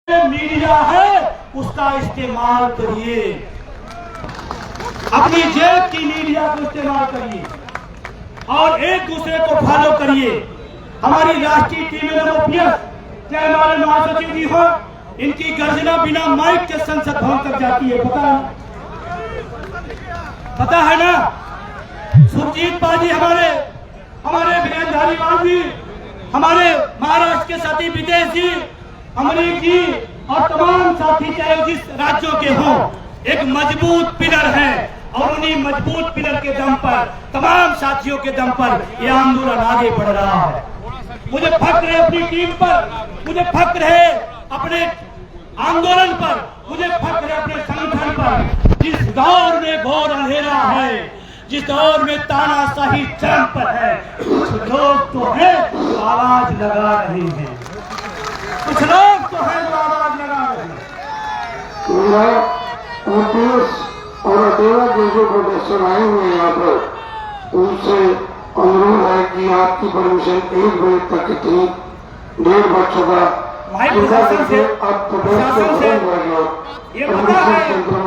Media है उसका इस्तेमाल करिए, अपनी जेब की मीडिया को इस्तेमाल करिए और एक दूसरे को फॉलो करिए। हमारी राष्ट्रीय टीम में चाहे हमारे महासचिव जी हो, इनकी गर्जना बिना माइक के संसद भवन तक जाती है, पता है ना। सुरजीत पाजी हमारे वीरेंद्र धारीवाल जी, हमारे महाराष्ट्र के साथी विदेश जी, अमरीक जी और तमाम साथी चाहे जिस राज्यों के हों, एक मजबूत पिलर है और उन्हीं मजबूत पिलर के दम पर, तमाम साथियों के दम पर यह आंदोलन आगे बढ़ रहा है। मुझे फख्र है अपनी टीम पर, मुझे फख्र है अपने आंदोलन पर, मुझे फख्र है अपने संगठन पर। जिस दौर में घोर अंधेरा है, जिस दौर में तानाशाही चरम पर है, कुछ लोग तो हैं जो आवाज लगा रहे हैं, कुछ लोग तो हैं जो आवाज लगा रहे हैं। और अकेला जो प्रोटेक्शन आए हुए यहाँ पर, उनसे अनुरोध है कि आपकी परमिशन 1 बजे तक थी, 1:30 बज चुका। प्रशासन से ये पता है,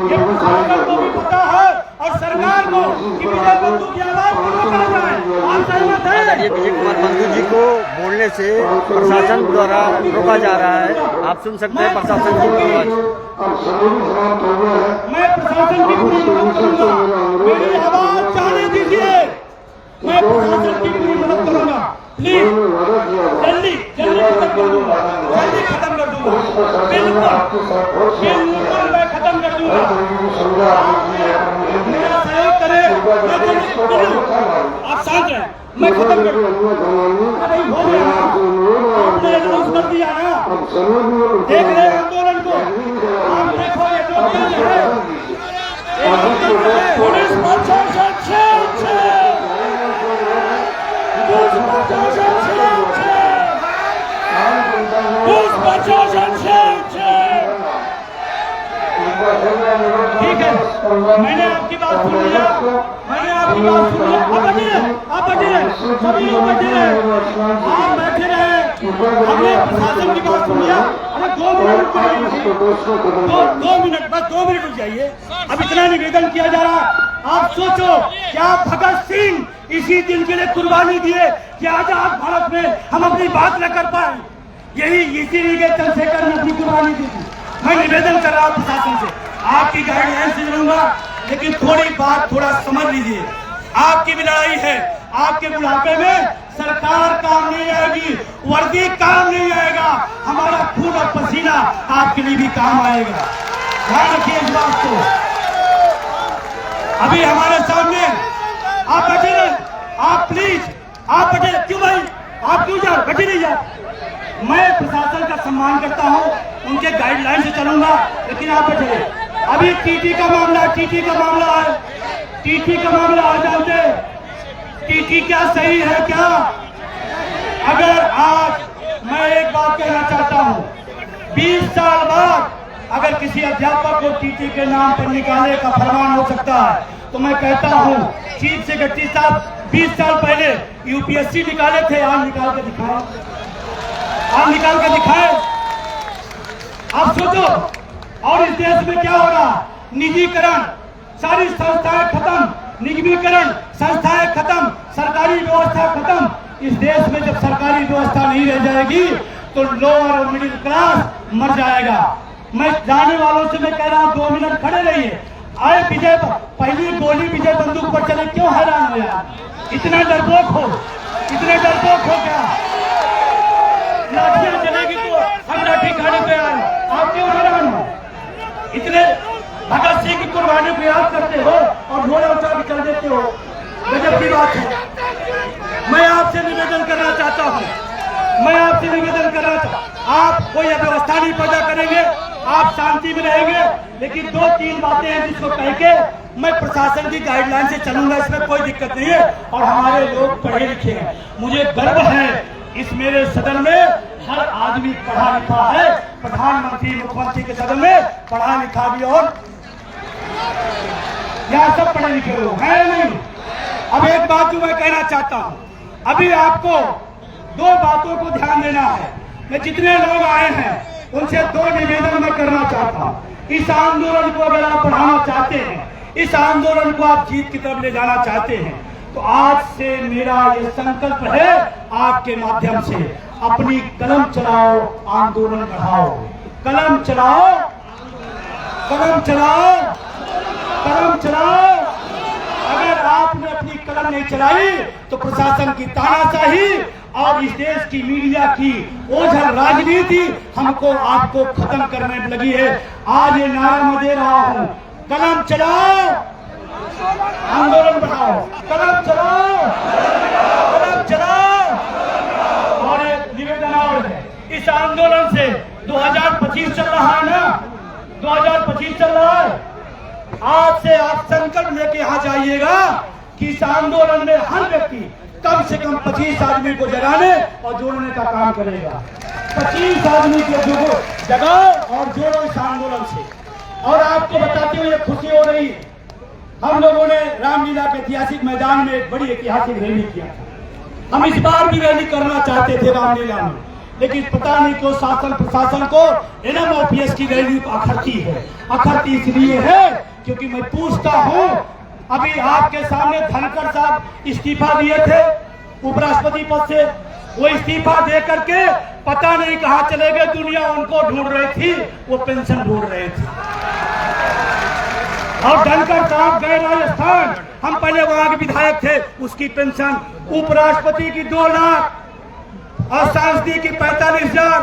ये प्रशासन को भी पता है और सरकार को कि विजय बंधु की आवाज पूरा करा जाए। आप सहमत हैं? विजय कुमार बंधु जी को बोलने से प्रशासन द्वारा रोका जा रहा है। आप सुन सकते हैं प्रशासन की आवाज। मैं प्रशासन की पूरी मदद करूंगा, मेरी आवाज जाने दीजिए, मैं प्रशासन की पूरी मदद करूंगा। प्लीज जल्दी खत्म कर दूंगा, जल्दी खत्म कर दूंगा, बिल्कुल मैं खत्म कर दूंगा। मेरा सहयोग करें, आप शांत रहें, मैं खत्म कर दूंगा। अरे हो गया, आपने अनाउंस कर दिया ना, देख रहे हैं आंदोलन को, आप देखो ये जो चीज है, पुलिस प्रशासन ठीक है, मैंने आपकी बात सुन लिया, मैंने आपकी बात सुन लिया। आप बैठिए, सभी लोग बैठे, आप बैठे रहे, हमने प्रशासन की बात सुन लिया। अरे 2 मिनट, 2 मिनट रुक जाइए। अब इतना निवेदन किया जा रहा, आप सोचो क्या भगत सिंह इसी दिन के लिए कुर्बानी दिए कि आजाद भारत में हम अपनी बात न कर पाए, यही इसीलिए चंद्रशेखर ने अपनी कुर्बानी दी थी। मैं निवेदन कर रहा हूं प्रशासन से, आपकी गाइडलाइन से चलूंगा, लेकिन थोड़ी बात थोड़ा समझ लीजिए। आपकी भी लड़ाई है, आपके बुढ़ापे में सरकार काम नहीं आएगी, वर्दी काम नहीं आएगा, हमारा खून और पसीना आपके लिए भी काम आएगा, ध्यान रखिए इस बात को। अभी हमारे सामने आप बैठे रहे, आप प्लीज आप बैठे, क्यों भाई आप क्यों जा, बैठे नहीं जा। मैं प्रशासन का सम्मान करता हूं, उनके गाइडलाइन से चलूंगा, लेकिन आप बैठे रहे। अभी टीटी का मामला है, टीटी का मामला आ जानते, टीटी क्या सही है क्या? अगर आज मैं एक बात कहना चाहता हूं, 20 साल बाद अगर किसी अध्यापक को टीटी के नाम पर निकालने का फरमान हो सकता है, तो मैं कहता हूं चीफ सेक्रेटरी साहब 20 साल पहले यूपीएससी निकाले थे, आज निकाल के दिखाए। आप सोचो, और इस देश में क्या हो रहा, निजीकरण, सारी संस्थाएं खत्म, निगमीकरण, संस्थाएं खत्म, सरकारी व्यवस्था खत्म। इस देश में जब सरकारी व्यवस्था नहीं रह जाएगी तो लोअर और मिडिल क्लास मर जाएगा। मैं जाने वालों से मैं कह रहा हूं 2 मिनट खड़े रहिए। आए विजय, पहली गोली विजय बंदूक पर चले, क्यों हैरान हो यार? इतना डरपोक हो क्या? लाठियां चलेगी तो हम लाठी खाने पे आए, आप क्यों हैरान हो? इतने भगत सिंह की कुर्बानी को याद करते हो और घोड़ा उठा के चल देते हो, गजब की बात है। मैं आपसे निवेदन करना चाहता हूं, आप कोई अव्यवस्था नहीं पैदा करेंगे, आप शांति में रहेंगे, लेकिन 2-3 बातें हैं जिसको कह के मैं प्रशासन की गाइडलाइन से चलूंगा, इसमें कोई दिक्कत नहीं है। और हमारे लोग पढ़े लिखे हैं, मुझे गर्व है इस मेरे सदन में हर आदमी पढ़ा लिखा है, प्रधानमंत्री मुख्यमंत्री के सदन में पढ़ा लिखा भी, और यहाँ सब पढ़े लिखे लोग हैं नहीं। अब एक बात जो मैं कहना चाहता हूँ, अभी आपको 2 बातों को ध्यान देना है। मैं जितने लोग आए हैं उनसे दो निवेदन मैं करना चाहता हूँ। इस आंदोलन को अगर आप बढ़ाना चाहते हैं, इस आंदोलन को आप जीत की तरफ ले जाना चाहते हैं, तो आज से मेरा ये संकल्प है, आपके माध्यम से अपनी कलम चलाओ, आंदोलन बढ़ाओ। कलम चलाओ, कलम चलाओ, कलम चलाओ। अगर आपने अपनी कलम नहीं चलाई तो प्रशासन की तानाशाही और इस देश की मीडिया की ओझल राजनीति हमको आपको खत्म करने में लगी है। आज ये नारा मैं दे रहा हूँ, कलम चलाओ, आंदोलन बढ़ाओ, कलम चलाओ, कलम चलाओ। और एक निवेदन और है, इस आंदोलन से 2025 चल रहा है ना, 2025 चल रहा है। आज से आप संकल्प लेके यहाँ जाइएगा कि इस आंदोलन में हर व्यक्ति कम से कम 25 आदमी को जगाने और जोड़ने का काम करेगा। 25 आदमी को जगाओ और जोड़ो इस आंदोलन से। और आपको बताते हुए खुशी हो रही, हम लोगों ने रामलीला के ऐतिहासिक मैदान में एक बड़ी ऐतिहासिक रैली किया था। हम इस बार भी रैली करना चाहते थे रामलीला में, लेकिन पता नहीं क्यों शासन प्रशासन को NMOPS की रैली अखरती है। अखरती इसलिए है क्योंकि मैं पूछता हूं, अभी आपके सामने धनखड़ साहब इस्तीफा दिए थे उपराष्ट्रपति पद से, वो इस्तीफा दे करके पता नहीं कहां चले गए, दुनिया उनको ढूंढ रही थी, वो पेंशन ढूंढ रहे थे। और धनखड़ साहब गए राजस्थान, हम पहले वहां के विधायक थे, उसकी पेंशन उपराष्ट्रपति की 2 लाख और सांसदी की 45,000,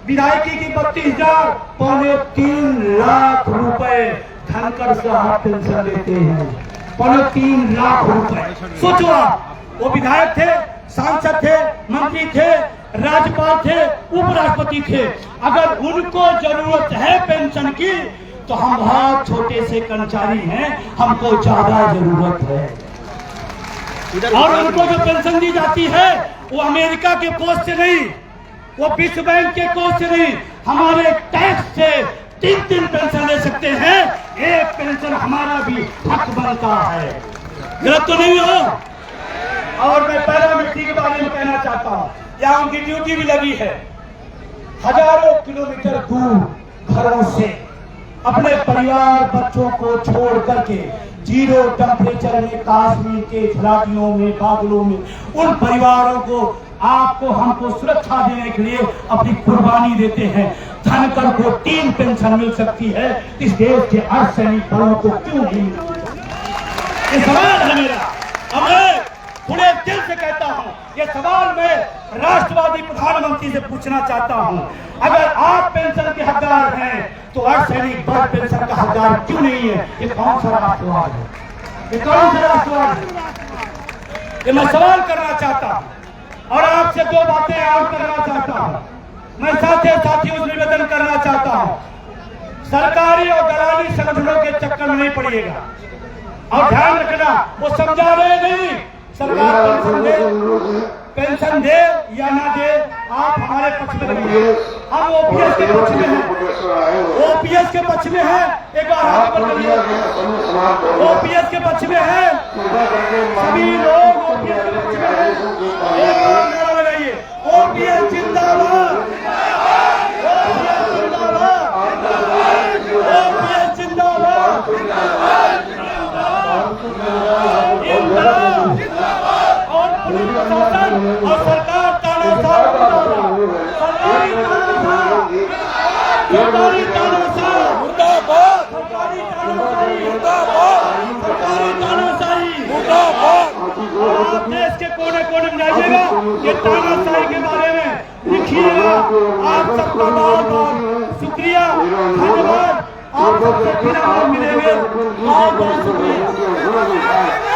विधायकी की 32,000, 3.25 लाख रुपए धनखड़ साहब पेंशन लेते हैं। 3.25 लाख रुपए। सोचो आप, वो विधायक थे, सांसद थे, मंत्री थे, राज्यपाल थे, उपराष्ट्रपति थे। अगर उनको जरूरत है पेंशन की तो हम बहुत छोटे से कर्मचारी हैं, हमको ज्यादा जरूरत है। और उनको जो पेंशन दी जाती है वो अमेरिका के कोष से नहीं, वो विश्व बैंक के कोष से नहीं, हमारे टैक्स से 3 पेंशन ले सकते हैं। एक पेंशन हमारा भी हक बनता है, गलत तो नहीं हो। और मैं पैरामिलिट्री के बारे में कहना चाहता हूँ, यहाँ उनकी ड्यूटी भी लगी है। हजारों किलोमीटर दूर घरों से अपने परिवार बच्चों को छोड़ करके 0 टेम्परेचर में कश्मीर के घाटियों में, बादलों में, उन परिवारों को, आपको, हमको सुरक्षा देने के लिए अपनी कुर्बानी देते हैं। धनखड़ को 3 पेंशन मिल सकती है, इस देश के अर्धसैनिक बलों को क्यों नहीं मिलती? ये सवाल है मेरा। अब मैं पूरे दिल से कहता हूँ, ये सवाल मैं राष्ट्रवादी प्रधानमंत्री से पूछना चाहता हूँ। अगर आप पेंशन के हकदार हैं तो अर्धसैनिक बल पेंशन का हकदार क्यों नहीं है? ये कौन सा राष्ट्रवाद है? ये कौन सा राष्ट्रवाद है? ये मैं सवाल करना चाहता हूँ। और आपसे 2 बातें और करना चाहता हूँ। मैं साथियों से निवेदन करना चाहता हूँ, सरकारी और दलाली संगठनों के चक्कर में नहीं पड़िएगा। और ध्यान रखना, वो समझा रहे नहीं, सरकार पेंशन दे या ना दे, आप हमारे पक्ष में रहिए। हम OPS के पक्ष में हैं, OPS के पक्ष में हैं। एक बार हाथ ऊपर करिए, OPS के पक्ष में हैं, सभी लोग OPS के पक्ष में हैं। एक बार नारा लगाइए, OPS जिंदाबाद, OPS जिंदाबाद, OPS जिंदाबाद, और पुलिस प्रशासन और सरकार तानाशाह, सरकारी तानाशाह, सरकारी तानाशाह मुर्दाबाद, सरकारी तानाशाही मुर्दाबाद, सरकारी तानाशाही मुर्दाबाद। आप देश के कोने कोने में जाइएगा, ये तानाशाही के बारे में लिखिएगा। आप सबका बहुत बहुत शुक्रिया, धन्यवाद। आप सबसे फिर मिलेंगे। बहुत बहुत शुक्रिया।